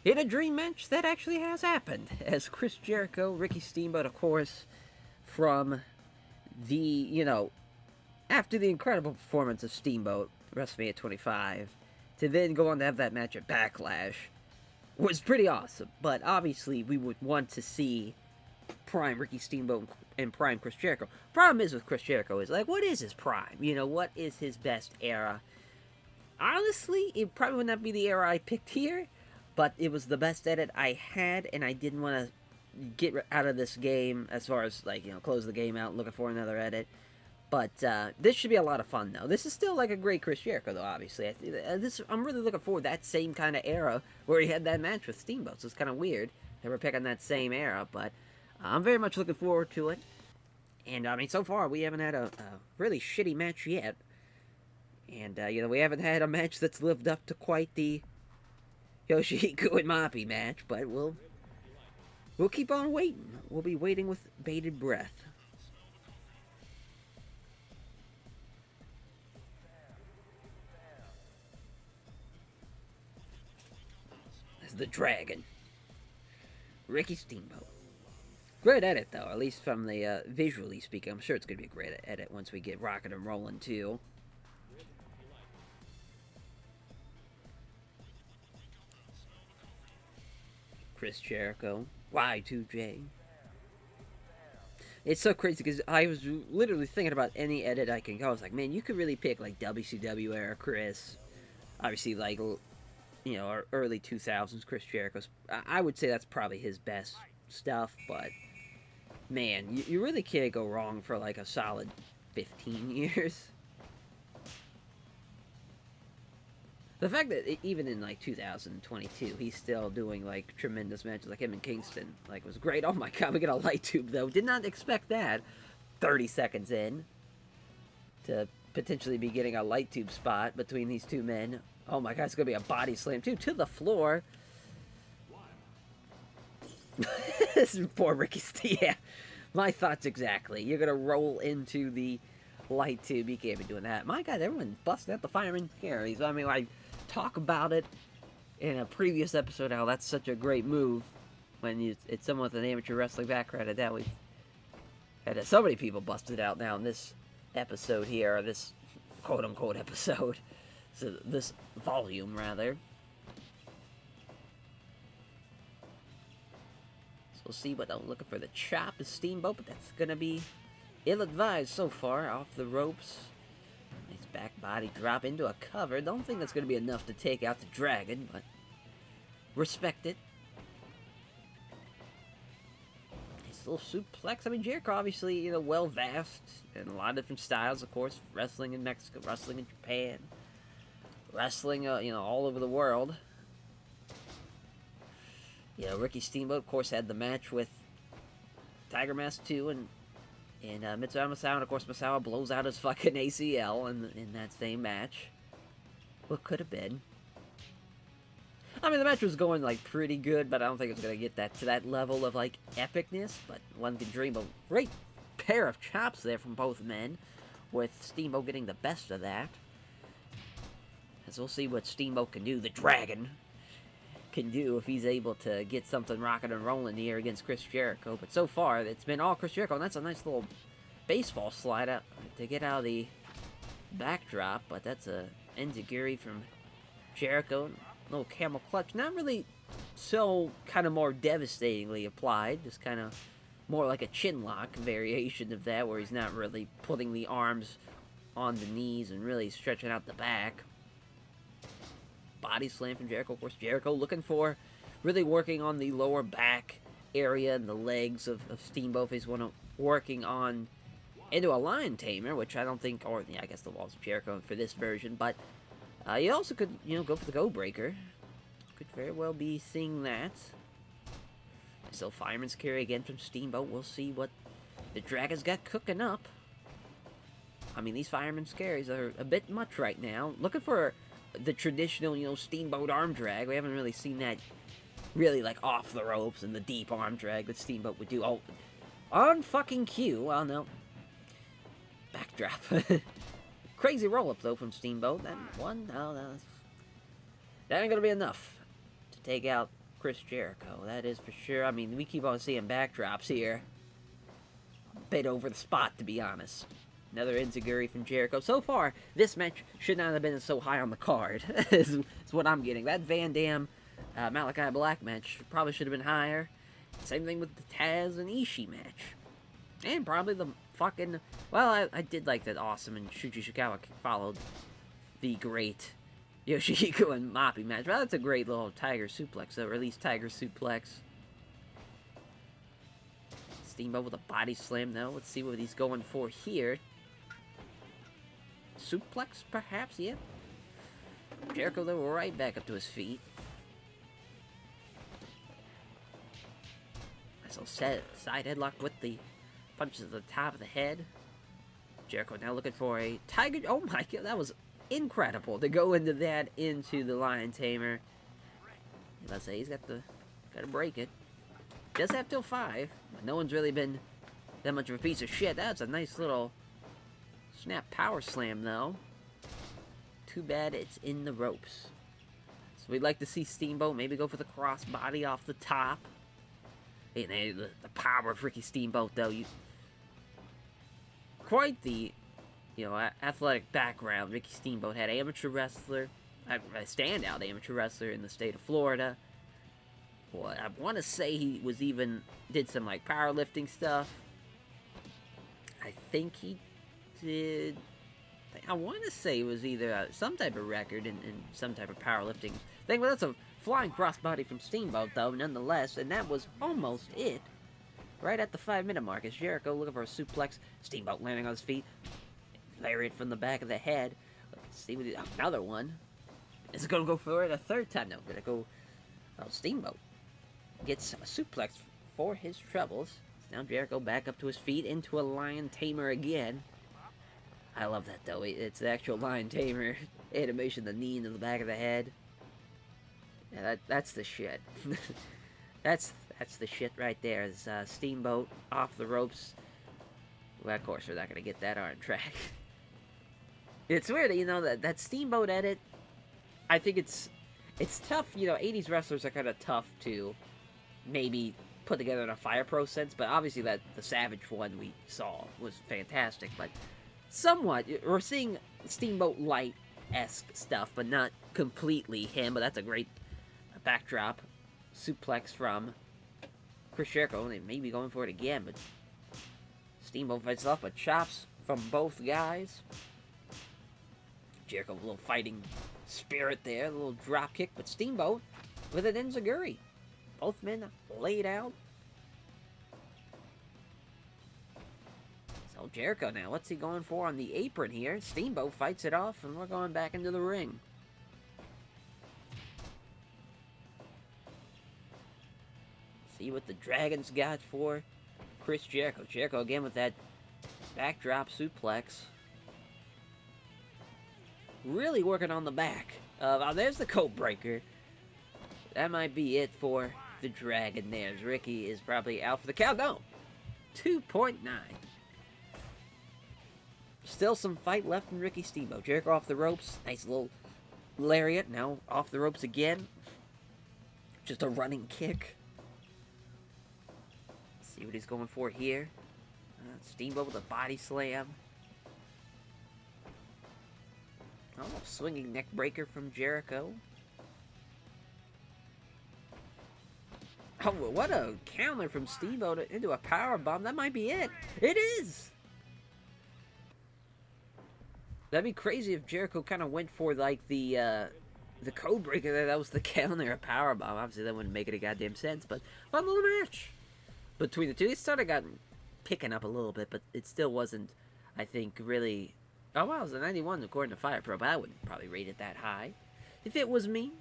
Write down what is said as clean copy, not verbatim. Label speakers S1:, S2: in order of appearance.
S1: in a dream match that actually has happened, as Chris Jericho, Ricky Steamboat, of course, from the, after the incredible performance of Steamboat, WrestleMania 25, to then go on to have that match at Backlash, was pretty awesome. But obviously, we would want to see prime Ricky Steamboat and prime Chris Jericho. Problem is with Chris Jericho is, like, what is his prime? What is his best era? Honestly, it probably would not be the era I picked here, but it was the best edit I had, and I didn't want to get out of this game as far as, like, close the game out looking for another edit. But this should be a lot of fun, though. This is still, like, a great Chris Jericho, though, obviously. I'm really looking forward to that same kind of era where he had that match with Steamboat, so it's kind of weird that we're picking that same era, but I'm very much looking forward to it. And, I mean, so far, we haven't had a really shitty match yet. And, we haven't had a match that's lived up to quite the Yoshihiko and Mappy match, but we'll keep on waiting. We'll be waiting with bated breath. As the Dragon. Ricky Steamboat. Great edit, though, at least from the visually speaking. I'm sure it's going to be a great edit once we get rocking and rolling, too. Chris Jericho, Y2J. It's so crazy because I was literally thinking about any edit I can go. I was like, man, you could really pick like WCW era Chris. Obviously, like, our early 2000s Chris Jericho's. I would say that's probably his best stuff, but man, you really can't go wrong for like a solid 15 years. The fact that even in like 2022, he's still doing like tremendous matches, like him and Kingston, like was great. Oh my god, we get a light tube though. Did not expect that. 30 seconds in to potentially be getting a light tube spot between these two men. Oh my god, it's gonna be a body slam too to the floor. This is poor Ricky Steele. Yeah, my thoughts exactly. You're gonna roll into the light tube. You can't be doing that. My god, everyone busting out the fireman carries. I mean, I talk about it in a previous episode how that's such a great move when it's someone with an amateur wrestling background. And that we've had so many people busted out now in this episode here, or this quote-unquote episode. So this volume, rather. So we'll see what I'm looking for. The chop is Steamboat, but that's going to be ill-advised so far. Off the ropes. Nice back body drop into a cover. Don't think that's going to be enough to take out the Dragon, but respect it. Nice little suplex. I mean, Jericho obviously, well-versed in a lot of different styles, of course. Wrestling in Mexico, wrestling in Japan, wrestling, all over the world. Ricky Steamboat, of course, had the match with Tiger Mask 2 and Mitsubishi Masawa, and of course Masawa blows out his fucking ACL in that same match. What could have been. I mean, the match was going, like, pretty good, but I don't think it's going to get to that level of, like, epicness, but one can dream of a great pair of chops there from both men, with Steamboat getting the best of that. As we'll see what Steamboat can do, the Dragon can do if he's able to get something rocking and rolling here against Chris Jericho. But so far, it's been all Chris Jericho, and that's a nice little baseball slide out to get out of the backdrop. But that's a enziguri from Jericho. Little camel clutch. Not really so kind of more devastatingly applied. Just kind of more like a chin lock variation of that, where he's not really putting the arms on the knees and really stretching out the back. Body slam from Jericho. Of course, Jericho looking for really working on the lower back area and the legs of Steamboat. He's working on into a lion tamer, which I don't think, or yeah, I guess the walls of Jericho for this version, but you also could, go for the go breaker. Could very well be seeing that. Still fireman's carry again from Steamboat. We'll see what the Dragon's got cooking up. I mean, these fireman's carries are a bit much right now. Looking for the traditional, Steamboat arm drag. We haven't really seen that really, like, off the ropes and the deep arm drag that Steamboat would do. Oh, on fucking cue. Well, no. Backdrop. Crazy roll-up, though, from Steamboat. That one, no, that ain't gonna be enough to take out Chris Jericho. That is for sure. I mean, we keep on seeing backdrops here. A bit over the spot, to be honest. Another enziguri from Jericho. So far, this match should not have been so high on the card, is what I'm getting. That Van Dam Malachi Black match probably should have been higher. Same thing with the Taz and Ishii match. And probably the fucking... Well, I did like that Awesome and Shuji Ishikawa followed the great Yoshihiko and Moppi match. Well, that's a great little Tiger Suplex, though. Release Tiger Suplex. Steamboat with a body slam, though. Let's see what he's going for here. Suplex, perhaps? Yeah. Jericho, though, right back up to his feet. Nice little side headlock with the punches at the top of the head. Jericho now looking for a Tiger... Oh my god, that was incredible to go into that, into the Lion Tamer. Let's say he's got to break it. Does have till 5. But no one's really been that much of a piece of shit. That's a nice little snap power slam, though. Too bad it's in the ropes. So we'd like to see Steamboat maybe go for the crossbody off the top. And the power of Ricky Steamboat, though. Quite the, athletic background. Ricky Steamboat had amateur wrestler, a standout amateur wrestler in the state of Florida. Well, I want to say he was did some, powerlifting stuff. I think he did... I want to say it was either some type of record in some type of powerlifting thing, but that's a flying crossbody from Steamboat, though, nonetheless, and that was almost it. Right at the 5-minute mark, as Jericho looking for a suplex, Steamboat landing on his feet, lariat from the back of the head. Let's see what another one. Is it going to go for it a third time? No, going to go... Oh, Steamboat gets a suplex for his troubles. Now Jericho back up to his feet, into a Lion Tamer again. I love that, though. It's the actual Lion Tamer animation, the knee into the back of the head. Yeah, that's the shit. that's the shit right there. Is Steamboat off the ropes. Well, of course, we're not going to get that on track. It's weird, that Steamboat edit, I think it's tough. 80s wrestlers are kind of tough to maybe put together in a Fire Pro sense, but obviously the Savage one we saw was fantastic, but somewhat, we're seeing Steamboat Light-esque stuff, but not completely him, but that's a great backdrop suplex from Chris Jericho. They may be going for it again, but Steamboat fights off, but chops from both guys. Jericho, a little fighting spirit there, a little drop kick, but Steamboat with an enziguri. Both men laid out. So Jericho now, what's he going for on the apron here? Steamboat fights it off, and we're going back into the ring. See what the Dragons got for Chris Jericho. Jericho again with that backdrop suplex. Really working on the back. There's the code breaker. That might be it for the Dragon there. Ricky is probably out for the count. No. 2.9. Still some fight left in Ricky Steamboat. Jericho off the ropes. Nice little lariat. Now off the ropes again. Just a running kick. See what he's going for here. Steamboat with a body slam. Oh, swinging neck breaker from Jericho. Oh, what a counter from Steamboat into a power bomb. That might be it. It is. That'd be crazy if Jericho kind of went for the code breaker there. That was the counter, a power bomb. Obviously, that wouldn't make any goddamn sense. But fun little match between the two. It started picking up a little bit, but it still wasn't, I think, really... Oh, wow, it was a 91 according to Fire Pro, but I wouldn't probably rate it that high. If it was me,